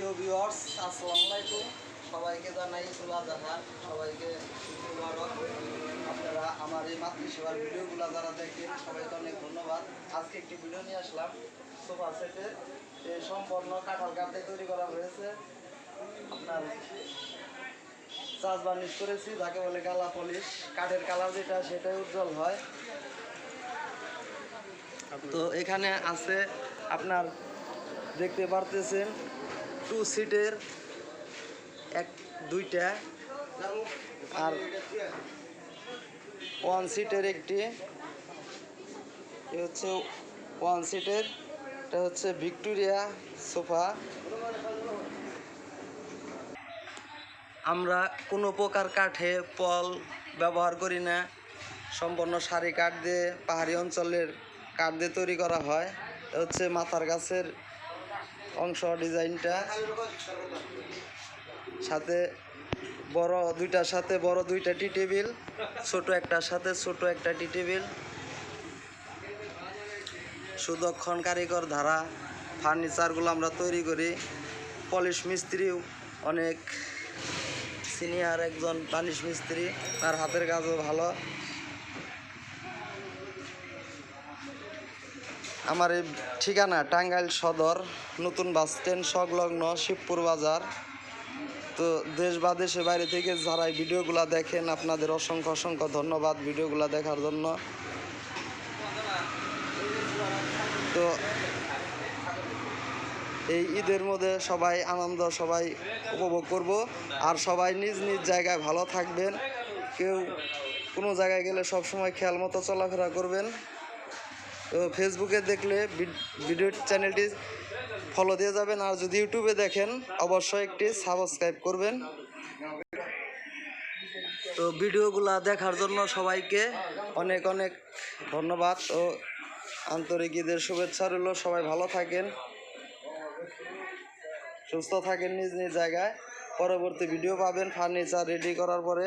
প্রিয় ভিউয়ার্স, আসসালামু আলাইকুম। সবাইকে জানাই ঈদুল আজহা, সবাইকে ঈদ মুবারক। আপনারা আমার এই মাতৃসেবার ভিডিওগুলো যারা দেখেন সবাইকে অনেক ধন্যবাদ। আজকে একটি ভিডিও নিয়ে আসলাম সোফা সেটের, সম্পূর্ণ কাঁঠাল কাঠে তৈরি করা হয়েছে। আপনার চাষ বার্নিশ করেছি, যাকে বলে কালা পলিশ। কাঠের কালার যেটা সেটাই উজ্জ্বল হয়। তো এখানে আছে আপনার দেখতে পারতেছেন 2 সিটের দুইটা, আর 1 সিটের একটি। হচ্ছে 1 সিটের, এটা হচ্ছে ভিক্টোরিয়া সোফা। আমরা কোনো প্রকার কাঠে পল ব্যবহার করি না, সম্পূর্ণ সারি কাঠ দিয়ে, পাহাড়ি অঞ্চলের কাঠ দিয়ে তৈরি করা হয়। হচ্ছে মাথার গাছের অংশ, ডিজাইনটা সাথে বড় দুইটার সাথে বড় দুইটা টি টেবিল, ছোট একটার সাথে ছোট একটা টি টেবিল। সুদক্ষণ কারিগর ধারা ফার্নিচারগুলো আমরা তৈরি করি। পলিশ মিস্ত্রিও অনেক সিনিয়র একজন পলিশ মিস্ত্রি, তার হাতের কাজও ভালো। আমার এই ঠিকানা টাঙ্গাইল সদর, নতুন বাস স্ট্যান্ড সংলগ্ন শিবপুর বাজার। তো দেশ বা দেশের বাইরে থেকে যারা এই ভিডিওগুলো দেখেন, আপনাদের অসংখ্য অসংখ্য ধন্যবাদ ভিডিওগুলো দেখার জন্য। তো এই ঈদের মধ্যে সবাই আনন্দ সবাই উপভোগ করব, আর সবাই নিজ নিজ জায়গায় ভালো থাকবেন। কেউ কোনো জায়গায় গেলে সব সময় খেয়াল মতো চলাফেরা করবেন। তো ফেসবুকে দেখলে ভিডিও চ্যানেলটি ফলো দিয়ে যাবেন, আর যদি ইউটিউবে দেখেন অবশ্যই একটি সাবস্ক্রাইব করবেন। তো ভিডিওগুলো দেখার জন্য সবাইকে অনেক অনেক ধন্যবাদ ও আন্তরিক ঈদের শুভেচ্ছা রইল। সবাই ভালো থাকেন, সুস্থ থাকেন নিজ নিজ জায়গায়। পরবর্তী ভিডিও পাবেন ফার্নিচার রেডি করার পরে।